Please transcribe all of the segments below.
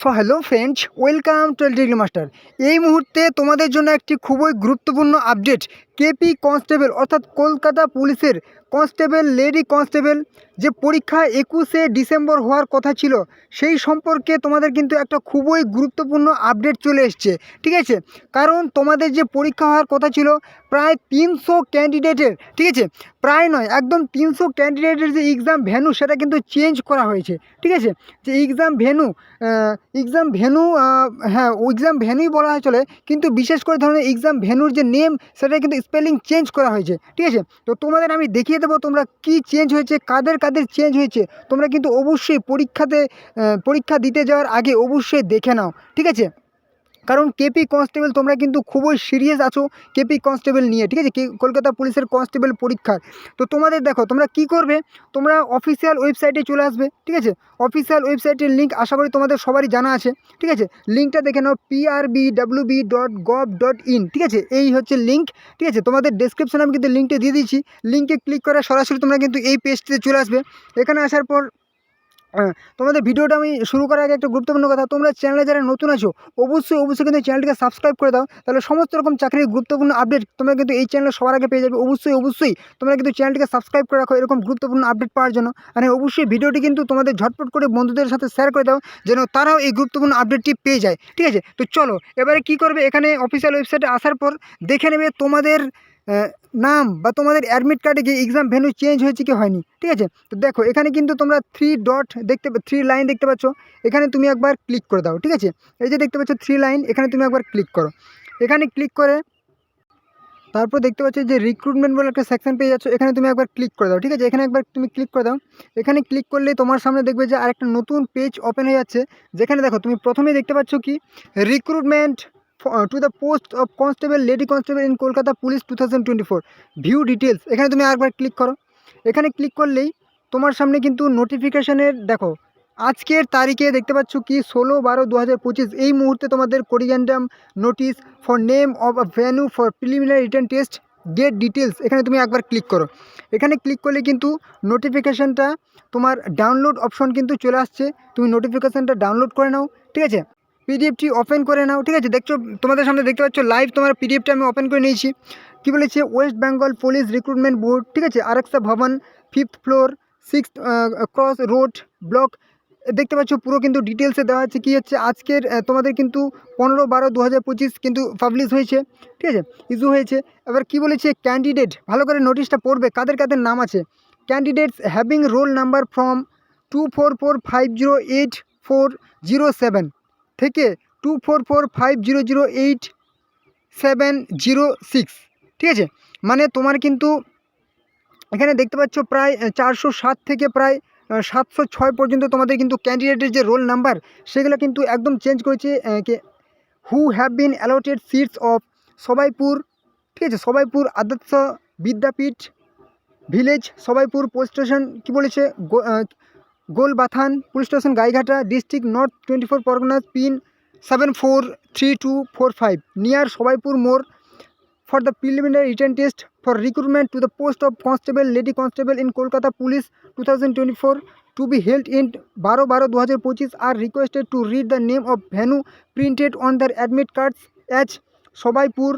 So hello friends, welcome to degree master. এই মুহূর্তে তোমাদের জন্য একটি খুবই গুরুত্বপূর্ণ আপডেট। কেপি কনস্টেবল অর্থাৎ কলকাতা পুলিশের কনস্টেবল, লেডি কনস্টেবল যে পরীক্ষা 21শে ডিসেম্বর হওয়ার কথা ছিল, সেই সম্পর্কে তোমাদের কিন্তু একটা খুবই গুরুত্বপূর্ণ আপডেট চলে এসছে। ঠিক আছে, কারণ তোমাদের যে পরীক্ষা হওয়ার কথা ছিল প্রায় 300 ক্যান্ডিডেটের, ঠিক আছে, প্রায় নয় একদম 300 ক্যান্ডিডেটের যে এক্সাম ভেন্যু সেটা কিন্তু চেঞ্জ করা হয়েছে। ঠিক আছে, যে এক্সাম ভেন্যু হ্যাঁ, এক্সাম ভেন্যুই বলা হয় চলে, কিন্তু বিশেষ করে ধরনের এক্সাম ভেন্যুর যে নেম সেটা কিন্তু স্পেলিং চেঞ্জ করা হয়েছে। ঠিক আছে, তো তোমাদের আমি দেখিয়ে দেবো তোমরা কি চেঞ্জ হয়েছে, কাদের কাদের চেঞ্জ হয়েছে। তোমরা কিন্তু অবশ্যই পরীক্ষা দিতে যাওয়ার আগে অবশ্যই দেখে নাও। ঠিক আছে, কারণ কেপি কনস্টেবল তোমরা কিন্তু খুবই সিরিয়াস আছো কেপি কনস্টেবল নিয়ে। ঠিক আছে, কলকাতা পুলিশের কনস্টেবল পরীক্ষার। তো তোমাদের দেখো তোমরা কি করবে, তোমরা অফিসিয়াল ওয়েবসাইটে চলে আসবে। ঠিক আছে, অফিসিয়াল ওয়েবসাইটের লিঙ্ক আশা করি তোমাদের সবারই জানা আছে। ঠিক আছে, লিঙ্কটা দেখে নাও PRBWB.gov.in। ঠিক আছে, এই হচ্ছে লিঙ্ক। ঠিক আছে, তোমাদের ডেসক্রিপশনে আমি কিন্তু লিঙ্কটা দিয়ে দিয়েছি। লিঙ্কে ক্লিক করে সরাসরি তোমরা কিন্তু এই পেজটিতে চলে আসবে। এখানে আসার পর তোমাদের ভিডিওটা আমি শুরু করার আগে একটা গুরুত্বপূর্ণ কথা, তোমরা চ্যানেলে যারা নতুন আছো অবশ্যই কিন্তু চ্যানেলটিকে সাবস্ক্রাইব করে দাও, তাহলে সমস্ত রকম চাকরির গুরুত্বপূর্ণ আপডেট তোমরা কিন্তু এই চ্যানেলে সবার আগে পেয়ে যাবে। অবশ্যই তোমরা কিন্তু চ্যানেলটিকে সাবস্ক্রাইব করে রাখো এরকম গুরুত্বপূর্ণ আপডেট পাওয়ার জন্য। আর অবশ্যই ভিডিওটি কিন্তু তোমাদের ঝটপট করে বন্ধুদের সাথে শেয়ার করে দাও, যেন তারাও এই গুরুত্বপূর্ণ আপডেটটি পেয়ে যায়। ঠিক আছে, তো চলো এবারে কি করবে, এখানে অফিসিয়াল ওয়েবসাইটে আসার পর দেখে নেবে তোমাদের নাম বা তোমাদের অ্যাডমিট কার্ডে গিয়ে এক্সাম ভেন্যু চেঞ্জ হয়েছে কি হয়নি। ঠিক আছে, তো দেখো এখানে কিন্তু তোমরা 3 লাইন দেখতে পাচ্ছ, এখানে তুমি একবার ক্লিক করে দাও। ঠিক আছে, এই যে দেখতে পাচ্ছ 3 লাইন, এখানে তুমি একবার ক্লিক করো। এখানে ক্লিক করে তারপর দেখতে পাচ্ছ যে রিক্রুটমেন্ট বলে একটা সেকশন পেয়ে যাচ্ছ, এখানে তুমি একবার ক্লিক করে দাও। ঠিক আছে, এখানে একবার তুমি ক্লিক করে দাও। এখানে ক্লিক করলে তোমার সামনে দেখবে যে আরেকটা নতুন পেজ ওপেন হয়ে যাচ্ছে, যেখানে দেখো তুমি প্রথমেই দেখতে পাচ্ছ কি recruitment to the post of constable, lady constable in Kolkata police 2024 view details. এখানে তুমি আরেকবার ক্লিক করো। এখানে ক্লিক করলেই তোমার সামনে কিন্তু নোটিফিকেশানের দেখো আজকের তারিখে দেখতে পাচ্ছ কি 16/12/2025 এই মুহূর্তে তোমাদের corrigendum notice for name of a venue for preliminary written test get details. এখানে তুমি একবার ক্লিক করো। এখানে ক্লিক করলে কিন্তু নোটিফিকেশানটা তোমার ডাউনলোড অপশন কিন্তু চলে আসছে, তুমি নোটিফিকেশানটা ডাউনলোড করে নাও। ঠিক আছে, পিডিএফটি ওপেন করে নাও। ঠিক আছে, দেখছো তোমাদের সামনে দেখতে পাচ্ছ লাইভ তোমার পিডিএফটা আমি ওপেন করে নিয়েছি। কী বলেছে, West Bengal police recruitment board. ঠিক আছে, আরেকসা ভবন, 5th floor, 6th cross road block. দেখতে পাচ্ছ পুরো কিন্তু ডিটেলসে দেওয়া আছে কী হচ্ছে আজকের তোমাদের কিন্তু 15/12/2025 কিন্তু পাবলিশ হয়েছে। ঠিক আছে, ইস্যু হয়েছে। এবার কি বলেছে, ক্যান্ডিডেট ভালো করে নোটিশটা পড়বে কাদের কাদের নাম আছে। Candidates having roll number from 244508407 থেকে 2445008 706। ঠিক আছে, মানে তোমার কিন্তু এখানে দেখতে পাচ্ছ প্রায় 407 থেকে প্রায় 706 পর্যন্ত তোমাদের কিন্তু ক্যান্ডিডেটের যে রোল নাম্বার সেগুলো কিন্তু একদম চেঞ্জ করেছে। Who have been allotted seats of Sabaipur. ঠিক আছে, Sabaipur Adarsha Vidyapith village, Sabaipur police station কী বলেছে, Golbathan police station Gaighata district north 24 Parganas, pin 743245 near Sabaipur মোড়, for the preliminary written test for recruitment to the post of constable, lady constable in Kolkata Police 2024 to be held in 12/12/2025 are requested to read the name of venue printed on their admit cards as সবাইপুর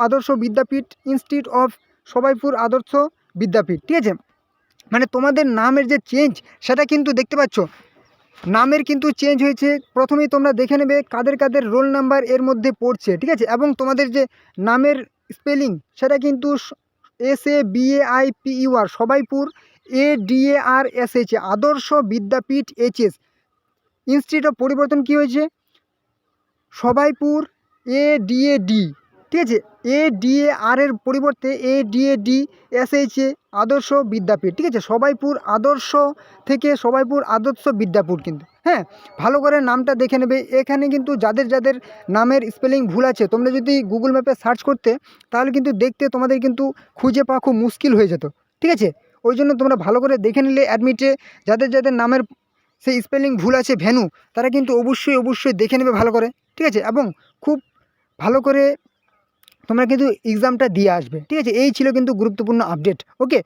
Adarsha Vidyapith institute of সবাইপুর Adarsha বিদ্যাপীঠ। ঠিক আছে, মানে তোমাদের নামের যে change সেটা কিন্তু দেখতে পাচ্ছ, নামের কিন্তু চেঞ্জ হয়েছে। প্রথমেই তোমরা দেখে নেবে কাদের কাদের রোল নাম্বার এর মধ্যে পড়ছে। ঠিক আছে, এবং তোমাদের যে নামের স্পেলিং সেটা কিন্তু SABAIPUR সবাইপুর, ADARSH আদর্শ বিদ্যাপীঠ HS ইনস্টিটিউট অফ পরিবর্তন কী হয়েছে, সবাইপুর ADAD। ঠিক আছে, ADAR এর পরিবর্তে ADADSH আদর্শ বিদ্যাপীঠ। ঠিক আছে, সবাইপুর আদর্শ থেকে সবাইপুর আদর্শ বিদ্যাপীঠ কিন্তু। হ্যাঁ, ভালো করে নামটা দেখে নেবে। এখানে কিন্তু যাদের যাদের নামের স্পেলিং ভুল আছে তোমরা যদি গুগল ম্যাপে সার্চ করতে তাহলে কিন্তু দেখতে তোমাদের কিন্তু খুঁজে পাওয়া খুব মুশকিল হয়ে যেত। ঠিক আছে, ওই জন্য তোমরা ভালো করে দেখে নিলে অ্যাডমিটে যাদের যাদের নামের সেই স্পেলিং ভুল আছে ভেন্যু, তারা কিন্তু অবশ্যই দেখে নেবে ভালো করে। ঠিক আছে, এবং খুব ভালো করে তোমরা কিন্তু এক্সামটা দিয়ে আসবে। ঠিক আছে, এই ছিল কিন্তু গুরুত্বপূর্ণ আপডেট। ওকে।